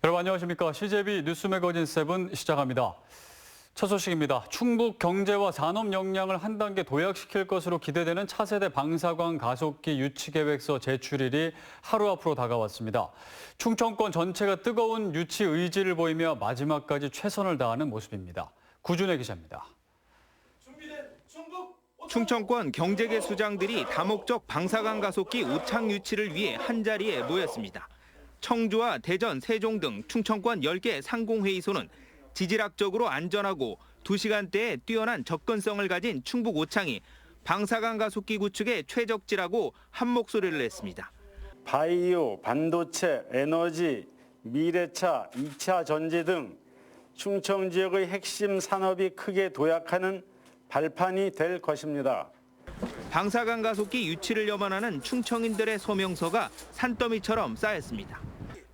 여러분 안녕하십니까. CJB 뉴스 매거진 7 시작합니다. 첫 소식입니다. 충북 경제와 산업 역량을 한 단계 도약시킬 것으로 기대되는 차세대 방사광 가속기 유치 계획서 제출일이 하루 앞으로 다가왔습니다. 충청권 전체가 뜨거운 유치 의지를 보이며 마지막까지 최선을 다하는 모습입니다. 구준혜 기자입니다. 충청권 경제계 수장들이 다목적 방사광 가속기 우창 유치를 위해 한자리에 모였습니다. 청주와 대전, 세종 등 충청권 10개 상공회의소는 지질학적으로 안전하고 2시간대에 뛰어난 접근성을 가진 충북 오창이 방사광 가속기 구축에 최적지라고 한 목소리를 냈습니다. 바이오, 반도체, 에너지, 미래차, 2차 전지 등 충청 지역의 핵심 산업이 크게 도약하는 발판이 될 것입니다. 방사광 가속기 유치를 염원하는 충청인들의 서명서가 산더미처럼 쌓였습니다.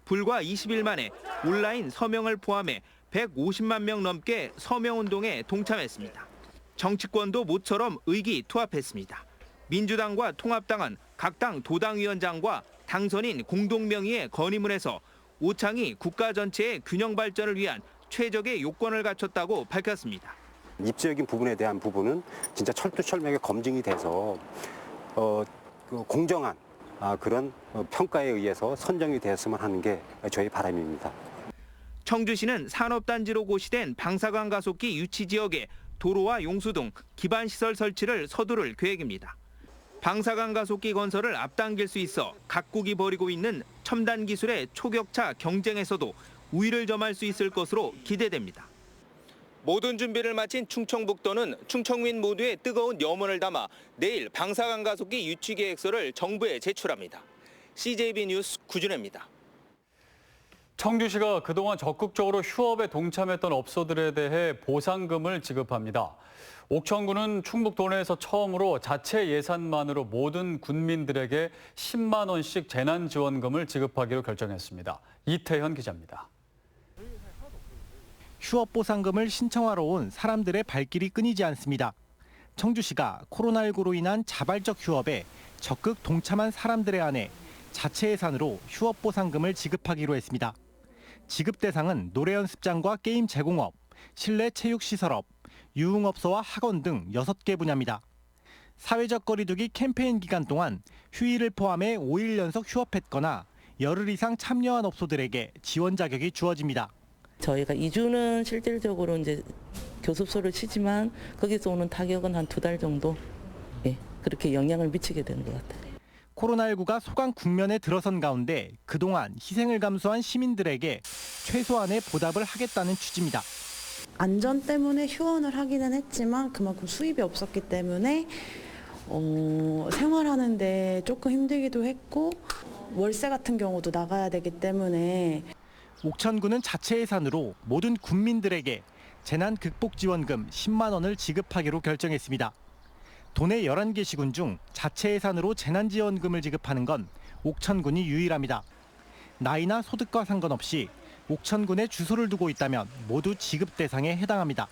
불과 20일 만에 온라인 서명을 포함해 150만 명 넘게 서명운동에 동참했습니다. 정치권도 모처럼 의기투합했습니다. 민주당과 통합당은 각 당 도당위원장과 당선인 공동명의의 건의문에서 오창이 국가 전체의 균형 발전을 위한 최적의 요건을 갖췄다고 밝혔습니다. 입지적인 부분에 대한 부분은 진짜 철두철미하게 검증이 돼서 공정한 그런 평가에 의해서 선정이 되었으면 하는 게 저희 바람입니다. 청주시는 산업단지로 고시된 방사광 가속기 유치 지역에 도로와 용수 등 기반시설 설치를 서두를 계획입니다. 방사광 가속기 건설을 앞당길 수 있어 각국이 벌이고 있는 첨단 기술의 초격차 경쟁에서도 우위를 점할 수 있을 것으로 기대됩니다. 모든 준비를 마친 충청북도는 충청민 모두의 뜨거운 염원을 담아 내일 방사광 가속기 유치 계획서를 정부에 제출합니다. CJB 뉴스 구준혜입니다. 청주시가 그동안 적극적으로 휴업에 동참했던 업소들에 대해 보상금을 지급합니다. 옥천군은 충북도 내에서 처음으로 자체 예산만으로 모든 군민들에게 10만 원씩 재난지원금을 지급하기로 결정했습니다. 이태현 기자입니다. 휴업 보상금을 신청하러 온 사람들의 발길이 끊이지 않습니다. 청주시가 코로나19로 인한 자발적 휴업에 적극 동참한 사람들에 한해 자체 예산으로 휴업 보상금을 지급하기로 했습니다. 지급 대상은 노래 연습장과 게임 제공업, 실내 체육시설업, 유흥업소와 학원 등 6개 분야입니다. 사회적 거리두기 캠페인 기간 동안 휴일을 포함해 5일 연속 휴업했거나 열흘 이상 참여한 업소들에게 지원 자격이 주어집니다. 저희가 2주는 실질적으로 이제 교습소를 치지만 거기서 오는 타격은 한 2달 정도 그렇게 영향을 미치게 되는 것 같아요. 코로나19가 소강 국면에 들어선 가운데 그동안 희생을 감수한 시민들에게 최소한의 보답을 하겠다는 취지입니다. 안전 때문에 휴원을 하기는 했지만 그만큼 수입이 없었기 때문에 생활하는데 조금 힘들기도 했고 월세 같은 경우도 나가야 되기 때문에 옥천군은 자체 예산으로 모든 군민들에게 재난극복지원금 10만 원을 지급하기로 결정했습니다. 도내 11개 시군 중 자체 예산으로 재난지원금을 지급하는 건 옥천군이 유일합니다. 나이나 소득과 상관없이 옥천군에 주소를 두고 있다면 모두 지급 대상에 해당합니다.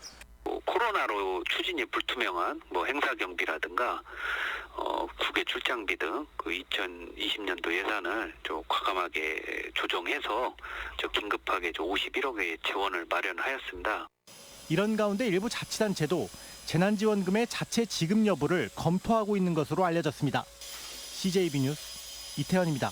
코로나로 추진이 불투명한 행사 경비라든가 국외 출장비 등 그 2020년도 예산을 좀 과감하게 조정해서 긴급하게 51억의 재원을 마련하였습니다. 이런 가운데 일부 자치단체도 재난지원금의 자체 지급 여부를 검토하고 있는 것으로 알려졌습니다. CJB 뉴스 이태현입니다.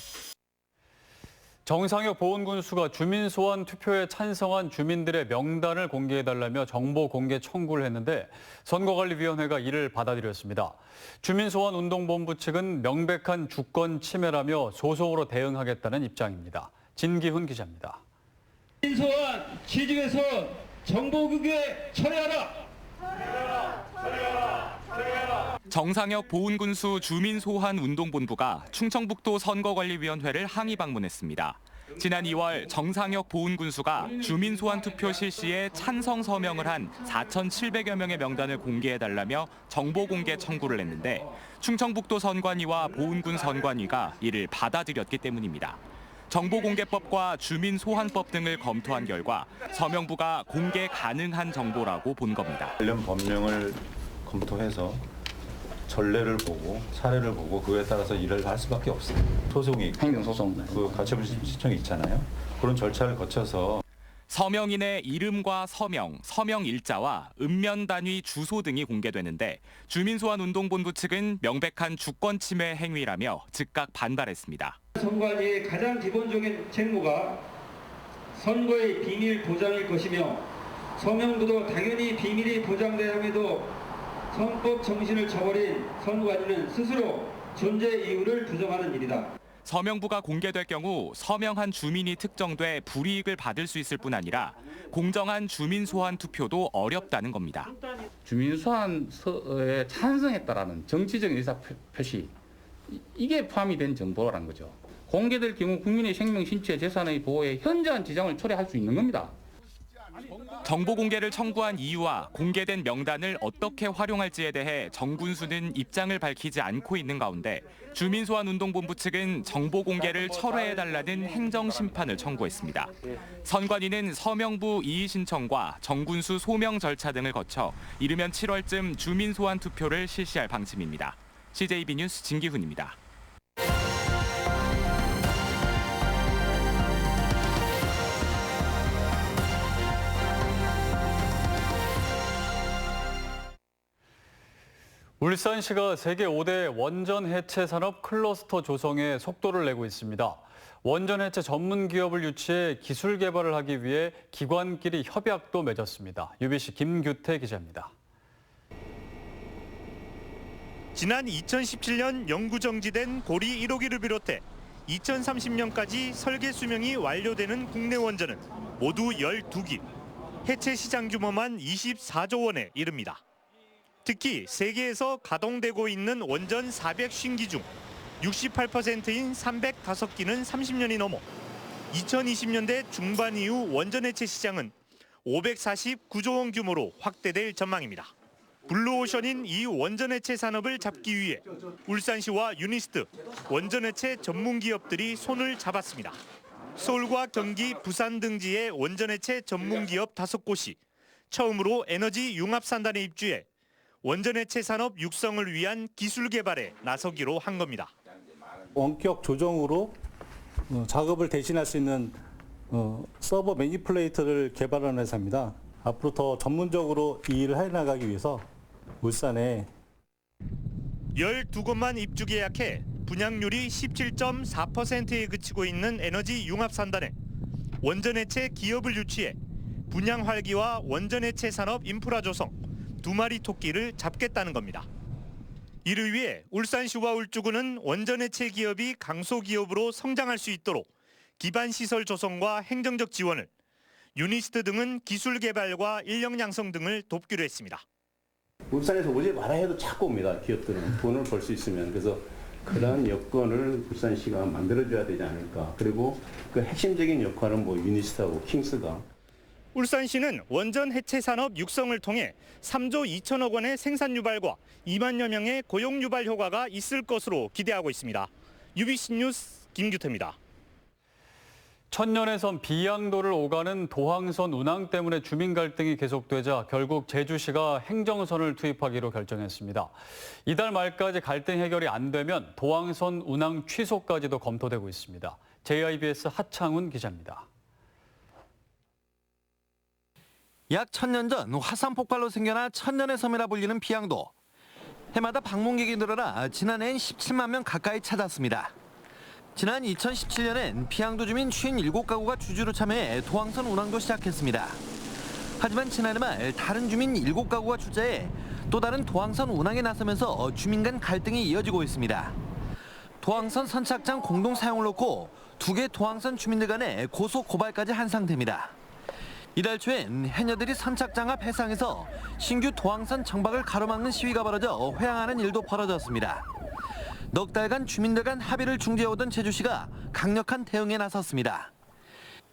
정상혁 보훈군수가 주민 소환 투표에 찬성한 주민들의 명단을 공개해달라며 정보 공개 청구를 했는데 선거관리위원회가 이를 받아들였습니다. 주민소환운동본부 측은 명백한 주권 침해라며 소송으로 대응하겠다는 입장입니다. 진기훈 기자입니다. 주민소환 취지에서 정보공개 철회하라! 정상혁 보훈군수 주민소환운동본부가 충청북도 선거관리위원회를 항의 방문했습니다. 지난 2월 정상혁 보훈군수가 주민소환 투표 실시에 찬성 서명을 한 4,700여 명의 명단을 공개해달라며 정보공개 청구를 했는데 충청북도 선관위와 보훈군 선관위가 이를 받아들였기 때문입니다. 정보공개법과 주민소환법 등을 검토한 결과 서명부가 공개 가능한 정보라고 본 겁니다. 관련 법령을 검토해서 전례를 보고 사례를 보고 그에 따라서 일을 할 수밖에 없어요. 소송이 행정소송 그 가처분 신청이 있잖아요. 그런 절차를 거쳐서 서명인의 이름과 서명, 서명 일자와 읍면 단위 주소 등이 공개되는데 주민소환운동본부 측은 명백한 주권 침해 행위라며 즉각 반발했습니다. 선관위의 가장 기본적인 책무가 선거의 비밀 보장일 것이며 서명부도 당연히 비밀이 보장돼야 함에도 선법 정신을 저버린 선관위는 스스로 존재 이유를 부정하는 일이다. 서명부가 공개될 경우 서명한 주민이 특정돼 불이익을 받을 수 있을 뿐 아니라 공정한 주민 소환 투표도 어렵다는 겁니다. 주민 소환서에 찬성했다라는 정치적 의사 표시 이게 포함이 된 정보라는 거죠. 공개될 경우 국민의 생명, 신체, 재산의 보호에 현저한 지장을 초래할 수 있는 겁니다. 정보 공개를 청구한 이유와 공개된 명단을 어떻게 활용할지에 대해 정군수는 입장을 밝히지 않고 있는 가운데 주민소환운동본부 측은 정보 공개를 철회해달라는 행정심판을 청구했습니다. 선관위는 서명부 이의 신청과 정군수 소명 절차 등을 거쳐 이르면 7월쯤 주민소환 투표를 실시할 방침입니다. CJB 뉴스 진기훈입니다. 울산시가 세계 5대 원전 해체 산업 클러스터 조성에 속도를 내고 있습니다. 원전 해체 전문 기업을 유치해 기술 개발을 하기 위해 기관끼리 협약도 맺었습니다. UBC 김규태 기자입니다. 지난 2017년 영구 정지된 고리 1호기를 비롯해 2030년까지 설계 수명이 완료되는 국내 원전은 모두 12기, 해체 시장 규모만 24조 원에 이릅니다. 특히 세계에서 가동되고 있는 원전 450기 중 68%인 305기는 30년이 넘어 2020년대 중반 이후 원전 해체 시장은 549조 원 규모로 확대될 전망입니다. 블루오션인 이 원전 해체 산업을 잡기 위해 울산시와 유니스트, 원전 해체 전문 기업들이 손을 잡았습니다. 서울과 경기, 부산 등지의 원전 해체 전문 기업 5곳이 처음으로 에너지 융합 산단에 입주해 원전 해체 산업 육성을 위한 기술 개발에 나서기로 한 겁니다. 원격 조정으로 작업을 대신할 수 있는 서버 매니플레이터를 개발하는 회사입니다. 앞으로 더 전문적으로 이 일을 해나가기 위해서 울산에 12곳만 입주 계약해 분양률이 17.4%에 그치고 있는 에너지 융합 산단에 원전 해체 기업을 유치해 분양 활기와 원전 해체 산업 인프라 조성, 2마리 토끼를 잡겠다는 겁니다. 이를 위해 울산시와 울주군은 원전 해체 기업이 강소기업으로 성장할 수 있도록 기반시설 조성과 행정적 지원을, 유니스트 등은 기술 개발과 인력 양성 등을 돕기로 했습니다. 울산에서 오지 말아 해도 자꾸 옵니다. 기업들은 돈을 벌 수 있으면. 그래서 그런 여건을 울산시가 만들어줘야 되지 않을까. 그리고 그 핵심적인 역할은 유니스트하고 킹스가. 울산시는 원전 해체 산업 육성을 통해 3조 2천억 원의 생산 유발과 2만여 명의 고용 유발 효과가 있을 것으로 기대하고 있습니다. UBC 뉴스 김규태입니다. 천년에선 비양도를 오가는 도항선 운항 때문에 주민 갈등이 계속되자 결국 제주시가 행정선을 투입하기로 결정했습니다. 이달 말까지 갈등 해결이 안 되면 도항선 운항 취소까지도 검토되고 있습니다. JIBS 하창훈 기자입니다. 약 1000년 전 화산 폭발로 생겨나 천년의 섬이라 불리는 비양도. 해마다 방문객이 늘어나 지난해엔 17만 명 가까이 찾았습니다. 지난 2017년엔 비양도 주민 57가구가 주주로 참여해 도항선 운항도 시작했습니다. 하지만 지난해 말 다른 주민 7가구가 출자해 또 다른 도항선 운항에 나서면서 주민 간 갈등이 이어지고 있습니다. 도항선 선착장 공동 사용을 놓고 2개 도항선 주민들 간에 고소 고발까지 한 상태입니다. 이달 초엔 해녀들이 선착장 앞 해상에서 신규 도항선 정박을 가로막는 시위가 벌어져 회항하는 일도 벌어졌습니다. 넉 달간 주민들 간 합의를 중재해오던 제주시가 강력한 대응에 나섰습니다.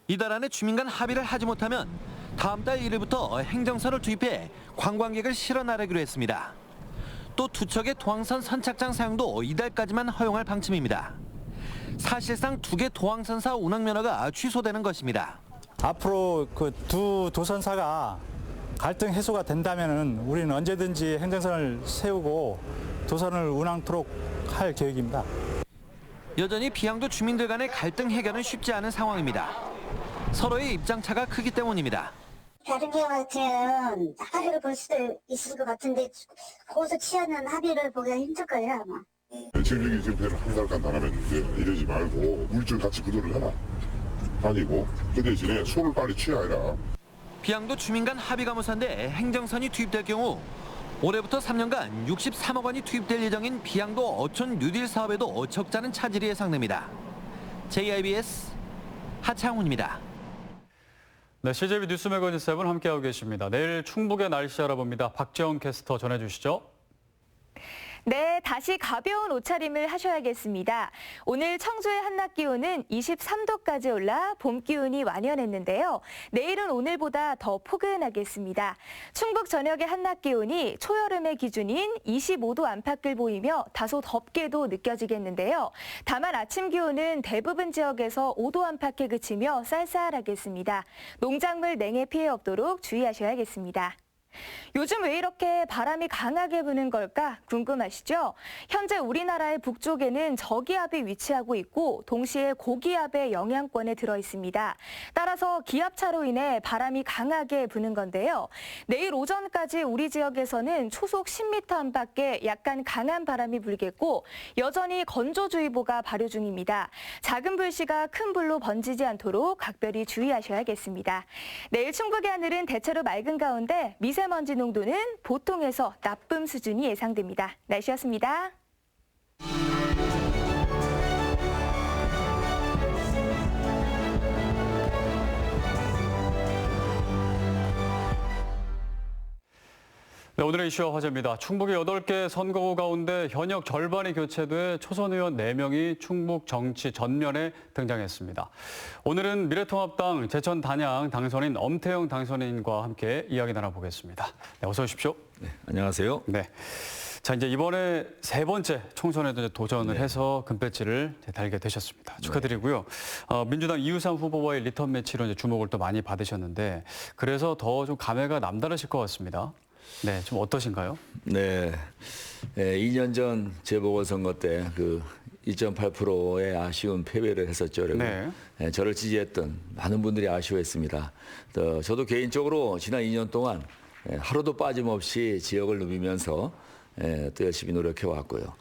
이달 안에 주민 간 합의를 하지 못하면 다음 달 1일부터 행정선을 투입해 관광객을 실어 나르기로 했습니다. 또 2척의 도항선 선착장 사용도 이달까지만 허용할 방침입니다. 사실상 2개 도항선사 운항 면허가 취소되는 것입니다. 앞으로 그 두 도선사가 갈등 해소가 된다면은 우리는 언제든지 행정선을 세우고 도선을 운항토록 할 계획입니다. 여전히 비양도 주민들 간의 갈등 해결은 쉽지 않은 상황입니다. 서로의 입장차가 크기 때문입니다. 다른 경우 같으면 합의를 볼 수도 있을 것 같은데 거기서 취하는 합의를 보기가 힘들 거예요 아마. 지금 여기 지금 배를 한 달간 나가는데 이러지 말고 물질 같이 구조를 해라. 아니고 그 대신에 손을 빨리 취하라. 비양도 주민 간 합의가 무산돼 행정선이 투입될 경우 올해부터 3년간 63억 원이 투입될 예정인 비양도 어촌 뉴딜 사업에도 적잖은 차질이 예상됩니다. JIBS 하창훈입니다. 네, CJB 뉴스 매거진 7 함께하고 계십니다. 내일 충북의 날씨 알아봅니다. 박재원 캐스터 전해주시죠. 네, 다시 가벼운 옷차림을 하셔야겠습니다. 오늘 청주의 한낮 기온은 23도까지 올라 봄 기운이 완연했는데요. 내일은 오늘보다 더 포근하겠습니다. 충북 전역의 한낮 기온이 초여름의 기준인 25도 안팎을 보이며 다소 덥게도 느껴지겠는데요. 다만 아침 기온은 대부분 지역에서 5도 안팎에 그치며 쌀쌀하겠습니다. 농작물 냉해 피해 없도록 주의하셔야겠습니다. 요즘 왜 이렇게 바람이 강하게 부는 걸까 궁금하시죠? 현재 우리나라의 북쪽에는 저기압이 위치하고 있고 동시에 고기압의 영향권에 들어 있습니다. 따라서 기압차로 인해 바람이 강하게 부는 건데요. 내일 오전까지 우리 지역에서는 초속 10m 안팎의 약간 강한 바람이 불겠고 여전히 건조주의보가 발효 중입니다. 작은 불씨가 큰 불로 번지지 않도록 각별히 주의하셔야겠습니다. 내일 충북의 하늘은 대체로 맑은 가운데 미세먼지 농도는 보통에서 나쁨 수준이 예상됩니다. 날씨였습니다. 네, 오늘의 이슈와 화제입니다. 충북의 8개 선거구 가운데 현역 절반이 교체돼 초선 의원 4명이 충북 정치 전면에 등장했습니다. 오늘은 미래통합당 제천 단양 당선인 엄태영 당선인과 함께 이야기 나눠보겠습니다. 네, 어서 오십시오. 네, 안녕하세요. 네. 자, 이제 이번에 3번째 총선에도 도전을 해서 금배지를 달게 되셨습니다. 축하드리고요. 민주당 이우삼 후보와의 리턴 매치로 이제 주목을 또 많이 받으셨는데 그래서 더 좀 감회가 남다르실 것 같습니다. 네, 좀 어떠신가요? 네, 2년 전 재보궐선거 때 그 2.8%의 아쉬운 패배를 했었죠. 그리고 저를 지지했던 많은 분들이 아쉬워했습니다. 저도 개인적으로 지난 2년 동안 하루도 빠짐없이 지역을 누비면서 또 열심히 노력해 왔고요.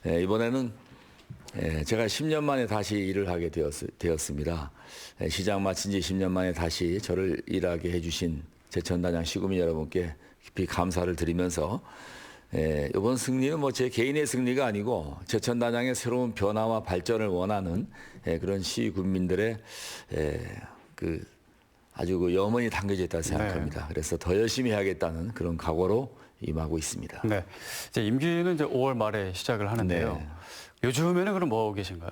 이번에는 제가 10년 만에 다시 일을 하게 되었습니다. 시장 마친 지 10년 만에 다시 저를 일하게 해주신 제천 단양 시구민 여러분께 깊이 감사를 드리면서 이번 승리는 뭐 제 개인의 승리가 아니고 제천 단양의 새로운 변화와 발전을 원하는 그런 시군민들의 그 아주 그 염원이 담겨져 있다고 생각합니다. 그래서 더 열심히 해야겠다는 그런 각오로 임하고 있습니다. 네, 이제 임기는 이제 5월 말에 시작을 하는데요. 요즘에는 그럼 뭐 하고 계신가요?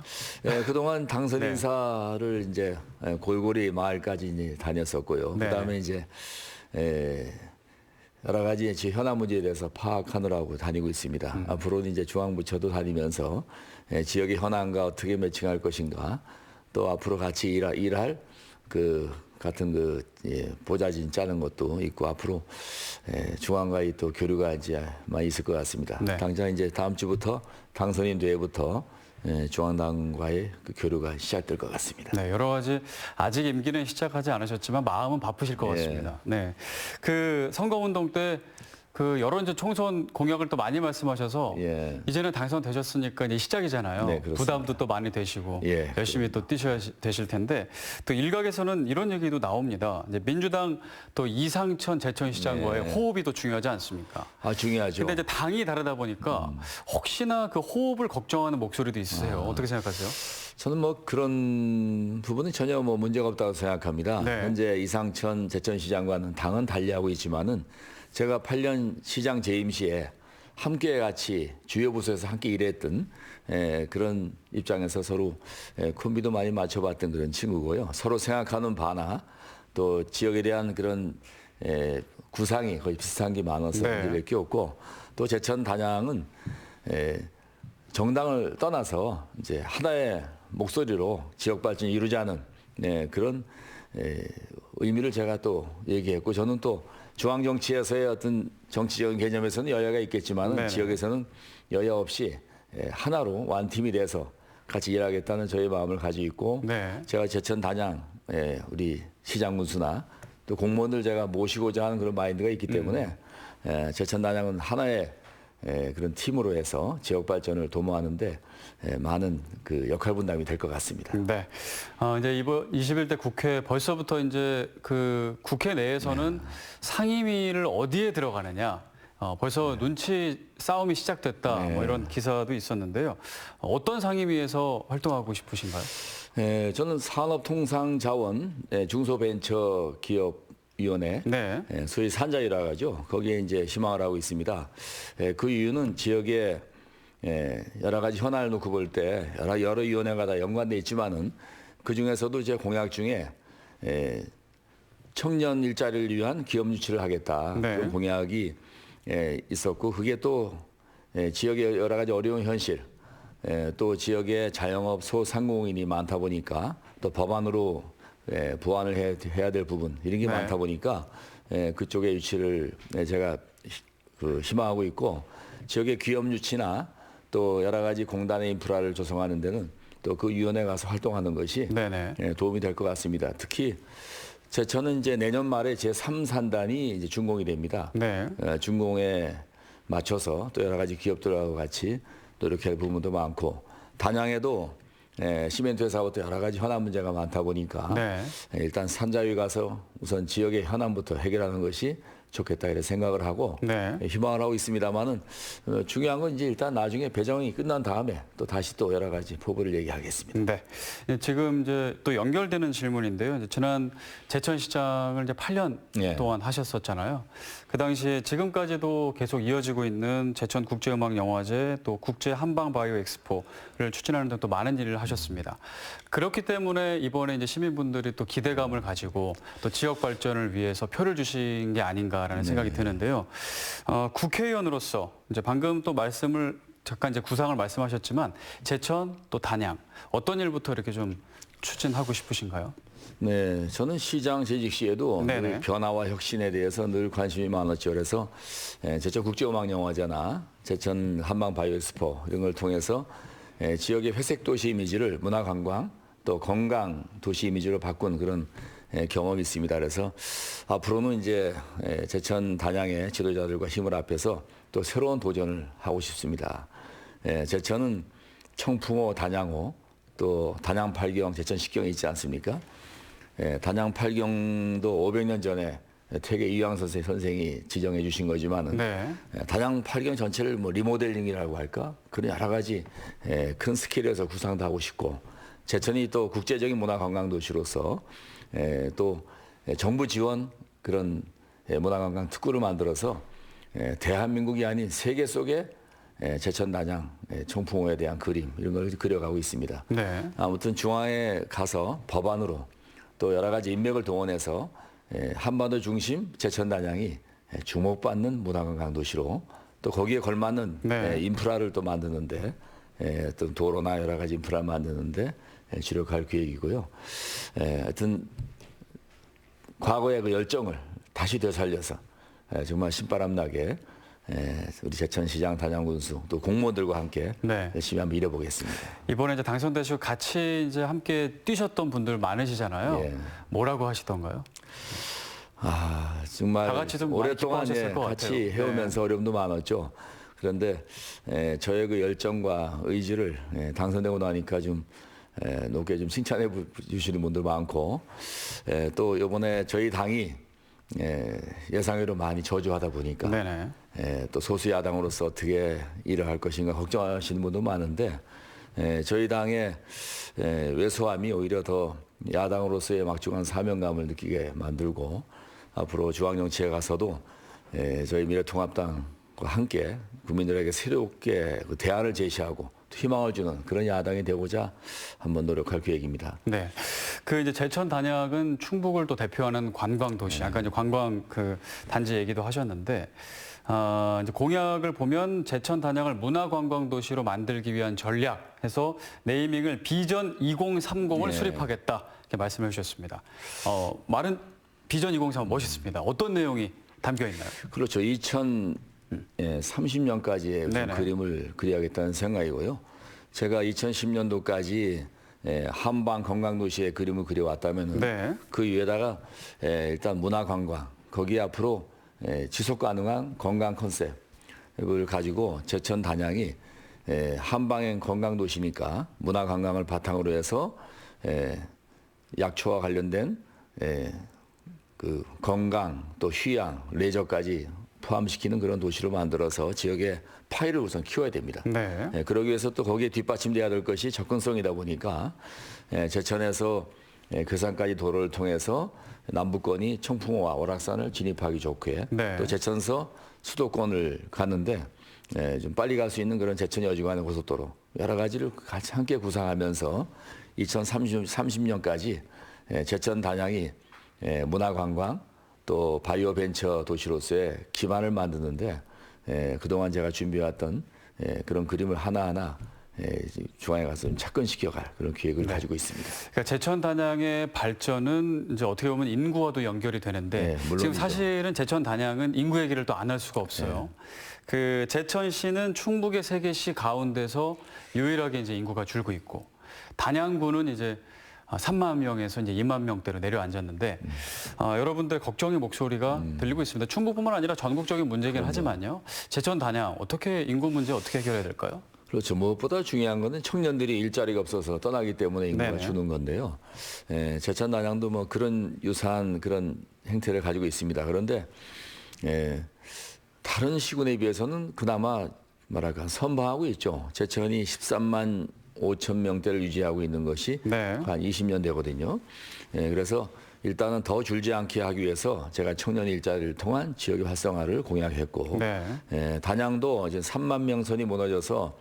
그동안 당선 인사를 이제 골고리 마을까지 이제 다녔었고요. 그다음에 이제 여러 가지 현안 문제에 대해서 파악하느라고 다니고 있습니다. 앞으로는 이제 중앙부처도 다니면서 지역의 현안과 어떻게 매칭할 것인가, 또 앞으로 같이 일할 그 같은 그 보좌진 짜는 것도 있고 앞으로 중앙과의 또 교류가 이제 많이 있을 것 같습니다. 당장 이제 다음 주부터 당선인 대회부터 중앙당과의 그 교류가 시작될 것 같습니다. 네, 여러 가지 아직 임기는 시작하지 않으셨지만 마음은 바쁘실 것 같습니다. 네, 그 선거운동 때 그 여론전 총선 공약을 또 많이 말씀하셔서 이제는 당선되셨으니까 이제 시작이잖아요. 네, 부담도 또 많이 되시고 열심히 또 뛰셔야 되실 텐데 또 일각에서는 이런 얘기도 나옵니다. 이제 민주당 또 이상천 제천시장과의 호흡이 또 중요하지 않습니까? 중요하죠. 근데 이제 당이 다르다 보니까 혹시나 그 호흡을 걱정하는 목소리도 있으세요. 어떻게 생각하세요? 저는 뭐 그런 부분은 전혀 뭐 문제가 없다고 생각합니다. 현재 이상천 제천시장과는 당은 달리하고 있지만은 제가 8년 시장 재임 시에 함께 같이 주요 부서에서 함께 일했던 그런 입장에서 서로 콤비도 많이 맞춰봤던 그런 친구고요. 서로 생각하는 바나 또 지역에 대한 그런 구상이 거의 비슷한 게 많아서 문제밖에 없고 또 제천 단양은 정당을 떠나서 이제 하나의 목소리로 지역 발전을 이루자는 그런 의미를 제가 또 얘기했고 저는 또 중앙 정치에서의 어떤 정치적인 개념에서는 여야가 있겠지만 네네. 지역에서는 여야 없이 하나로 완팀이 돼서 같이 일하겠다는 저희 마음을 가지고 있고 네. 제가 제천 단양 우리 시장 군수나 또 공무원들 제가 모시고자 하는 그런 마인드가 있기 때문에 제천 단양은 하나의 그런 팀으로 해서 지역 발전을 도모하는데 많은 그 역할 분담이 될 것 같습니다. 네. 이제 이번 21대 국회 벌써부터 이제 그 국회 내에서는 상임위를 어디에 들어가느냐. 벌써 눈치 싸움이 시작됐다. 뭐 이런 기사도 있었는데요. 어떤 상임위에서 활동하고 싶으신가요? 저는 산업통상자원 중소벤처기업위원회, 소위 산자위라고 하죠. 거기에 이제 희망을 하고 있습니다. 그 이유는 지역에 여러 가지 현안을 놓고 볼 때 여러 위원회가 다 연관돼 있지만은 그 중에서도 제 공약 중에 청년 일자리를 위한 기업 유치를 하겠다. 그런 공약이 있었고 그게 또 지역의 여러 가지 어려운 현실, 또 지역의 자영업 소상공인이 많다 보니까 또 법안으로 보완을 해야 될 부분 이런 게 많다 보니까 그쪽의 유치를 제가 희망하고 있고 지역의 기업 유치나 또 여러 가지 공단의 인프라를 조성하는 데는 또 그 위원회 가서 활동하는 것이 도움이 될 것 같습니다. 특히 저는 이제 내년 말에 제3산단이 이제 준공이 됩니다. 준공에 맞춰서 또 여러 가지 기업들하고 같이 노력할 부분도 많고 단양에도 시멘트 회사부터 여러 가지 현안 문제가 많다 보니까 일단 산자위 가서 우선 지역의 현안부터 해결하는 것이 좋겠다 이런 생각을 하고 희망을 하고 있습니다만은 중요한 건 이제 일단 나중에 배정이 끝난 다음에 또 다시 또 여러 가지 포부를 얘기하겠습니다. 네. 지금 이제 또 연결되는 질문인데요. 이제 지난 제천시장을 이제 8년 동안 하셨었잖아요. 그 당시에 지금까지도 계속 이어지고 있는 제천 국제음악영화제 또 국제 한방 바이오 엑스포를 추진하는 등 또 많은 일을 하셨습니다. 그렇기 때문에 이번에 이제 시민분들이 또 기대감을 가지고 또 지역 발전을 위해서 표를 주신 게 아닌가라는 생각이 드는데요. 국회의원으로서 이제 방금 또 말씀을 잠깐 이제 구상을 말씀하셨지만 제천 또 단양 어떤 일부터 이렇게 좀 추진하고 싶으신가요? 네, 저는 시장 재직 시에도 늘 변화와 혁신에 대해서 늘 관심이 많았죠. 그래서 제천 국제음악영화제나 제천 한방 바이오 엑스포 이런 걸 통해서 지역의 회색 도시 이미지를 문화관광 또 건강 도시 이미지로 바꾼 그런 경험이 있습니다. 그래서 앞으로는 이제 제천 단양의 지도자들과 힘을 합해서 또 새로운 도전을 하고 싶습니다. 제천은 청풍호, 단양호, 또 단양 팔경, 제천 식경이 있지 않습니까? 단양 팔경도 500년 전에 퇴계 이황 선생이 지정해 주신 거지만은 단양 팔경 전체를 뭐 리모델링이라고 할까? 그런 여러 가지 큰 스케일에서 구상도 하고 싶고 제천이 또 국제적인 문화관광도시로서 또 정부 지원 그런 문화관광 특구를 만들어서 대한민국이 아닌 세계 속에 제천 단양 청풍호에 대한 그림 이런 걸 그려가고 있습니다. 아무튼 중앙에 가서 법안으로 또 여러 가지 인맥을 동원해서 한반도 중심 제천 단양이 주목받는 문화관광 도시로 또 거기에 걸맞는 인프라를 또 만드는데 또 도로나 여러 가지 인프라를 만드는데 주력할 계획이고요. 하여튼 과거의 그 열정을 다시 되살려서 정말 신바람나게 우리 제천시장 단양군수 또 공무원들과 함께 열심히 한번 일해보겠습니다. 이번에 이제 당선되시고 같이 이제 함께 뛰셨던 분들 많으시잖아요. 뭐라고 하시던가요? 정말 다 같이 좀 오랫동안 것 같이 같아요. 해오면서 어려움도 많았죠. 그런데 저의 그 열정과 의지를 당선되고 나니까 좀 높게 좀 칭찬해 주시는 분들 많고 또 이번에 저희 당이 예상외로 많이 저조하다 보니까 또 소수 야당으로서 어떻게 일을 할 것인가 걱정하시는 분도 많은데 저희 당의 왜소함이 오히려 더 야당으로서의 막중한 사명감을 느끼게 만들고 앞으로 중앙정치에 가서도 저희 미래통합당과 함께 국민들에게 새롭게 그 대안을 제시하고 희망을 주는 그런 야당이 되고자 한번 노력할 계획입니다. 네, 그 이제 제천 단양은 충북을 또 대표하는 관광 도시, 아까 이제 관광 그 단지 얘기도 하셨는데 이제 공약을 보면 제천 단양을 문화관광 도시로 만들기 위한 전략해서 네이밍을 비전 2030을 수립하겠다 이렇게 말씀해 주셨습니다. 말은 비전 2030 멋있습니다. 어떤 내용이 담겨 있나요? 그렇죠. 2030년까지의 그림을 그려야겠다는 생각이고요. 제가 2010년도까지 한방 건강도시의 그림을 그려왔다면 그 위에다가 일단 문화관광, 거기에 앞으로 지속 가능한 건강 컨셉을 가지고 제천 단양이 한방엔 건강도시니까 문화관광을 바탕으로 해서 약초와 관련된 그 건강 또 휴양, 레저까지 포함시키는 그런 도시로 만들어서 지역의 파일을 우선 키워야 됩니다. 그러기 위해서 또 거기에 뒷받침돼야 될 것이 접근성이다 보니까 제천에서 괴산까지 도로를 통해서 남부권이 청풍호와 월악산을 진입하기 좋게 또 제천서 수도권을 가는데 좀 빨리 갈 수 있는 그런 제천 여주간의 고속도로 여러 가지를 같이 함께 구상하면서 2030년까지 제천 단양이 문화관광 또 바이오 벤처 도시로서의 기반을 만드는데 그동안 제가 준비해왔던 그런 그림을 하나하나 중앙에 가서 좀 착근시켜갈 그런 계획을 가지고 있습니다. 그러니까 제천 단양의 발전은 이제 어떻게 보면 인구와도 연결이 되는데 지금 사실은 제천 단양은 인구 얘기를 또 안 할 수가 없어요. 그 제천시는 충북의 3개시 가운데서 유일하게 이제 인구가 줄고 있고 단양구는 이제 3만 명에서 이제 2만 명대로 내려앉았는데 여러분들 걱정의 목소리가 들리고 있습니다. 충북뿐만 아니라 전국적인 문제긴 하지만요. 제천 단양 어떻게 인구 문제 어떻게 해결해야 될까요? 그렇죠. 무엇보다 중요한 거는 청년들이 일자리가 없어서 떠나기 때문에 인구가 주는 건데요. 제천 단양도 뭐 그런 유사한 그런 행태를 가지고 있습니다. 그런데 다른 시군에 비해서는 그나마 뭐랄까 선방하고 있죠. 제천이 13만 5천 명대를 유지하고 있는 것이 한 20년 되거든요. 그래서 일단은 더 줄지 않게 하기 위해서 제가 청년 일자리를 통한 지역의 활성화를 공약했고 단양도 이제 3만 명 선이 무너져서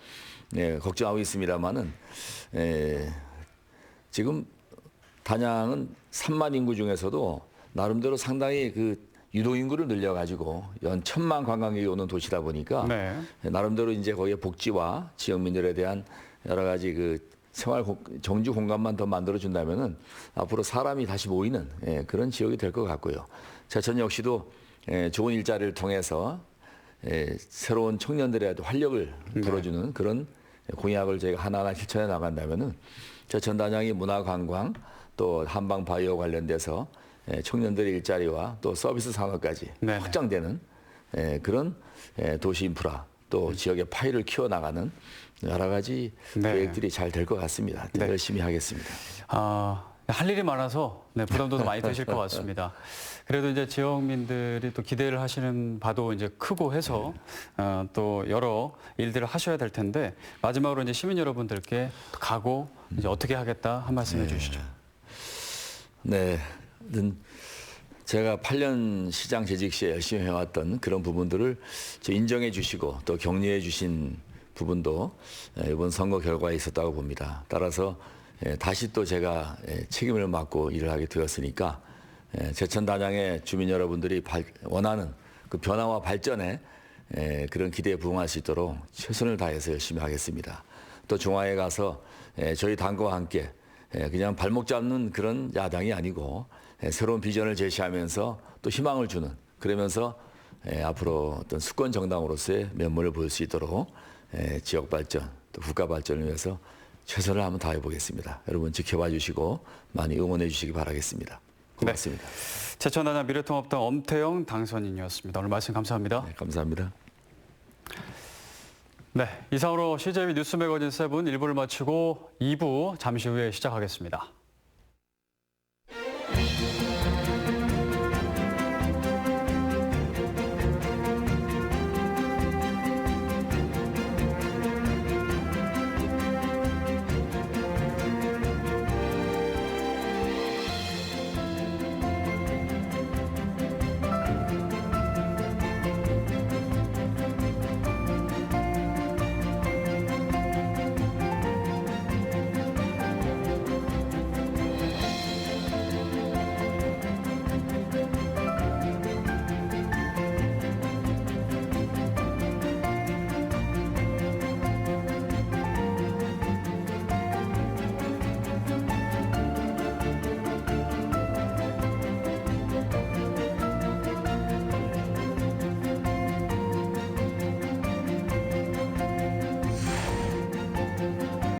걱정하고 있습니다만은 지금 단양은 3만 인구 중에서도 나름대로 상당히 그 유동 인구를 늘려가지고 연 1,000만 관광객이 오는 도시다 보니까 나름대로 이제 거기에 복지와 지역민들에 대한 여러 가지 그 생활 정주 공간만 더 만들어 준다면은 앞으로 사람이 다시 모이는 그런 지역이 될 것 같고요. 제천 역시도 좋은 일자리를 통해서 새로운 청년들의 활력을 불어주는 그런 공약을 저희가 하나하나 실천해 나간다면은 제천 단양이 문화관광 또 한방 바이오 관련돼서 청년들의 일자리와 또 서비스 산업까지 확장되는 그런 도시 인프라 또 지역의 파일을 키워나가는 여러 가지 계획들이 잘 될 것 같습니다. 열심히 하겠습니다. 할 일이 많아서 부담도 더 많이 되실 것 같습니다. 그래도 이제 지역민들이 또 기대를 하시는 바도 이제 크고 해서 또 여러 일들을 하셔야 될 텐데 마지막으로 이제 시민 여러분들께 각오 이제 어떻게 하겠다 한 말씀 해주시죠. 제가 8년 시장 재직 시에 열심히 해왔던 그런 부분들을 인정해 주시고 또 격려해 주신 부분도 이번 선거 결과에 있었다고 봅니다. 따라서 다시 또 제가 책임을 맡고 일을 하게 되었으니까 제천 단양의 주민 여러분들이 원하는 그 변화와 발전에 그런 기대에 부응할 수 있도록 최선을 다해서 열심히 하겠습니다. 또 중앙에 가서 저희 당과 함께 그냥 발목 잡는 그런 야당이 아니고 새로운 비전을 제시하면서 또 희망을 주는 그러면서 앞으로 어떤 수권 정당으로서의 면모를 보일 수 있도록 지역 발전 또 국가 발전을 위해서 최선을 한번 다해 보겠습니다. 여러분 지켜봐 주시고 많이 응원해 주시기 바라겠습니다. 고맙습니다. 제천 단양 미래통합당 엄태영 당선인이었습니다. 오늘 말씀 감사합니다. 감사합니다. 이상으로 CJB 뉴스 매거진 7 1부를 마치고 2부 잠시 후에 시작하겠습니다.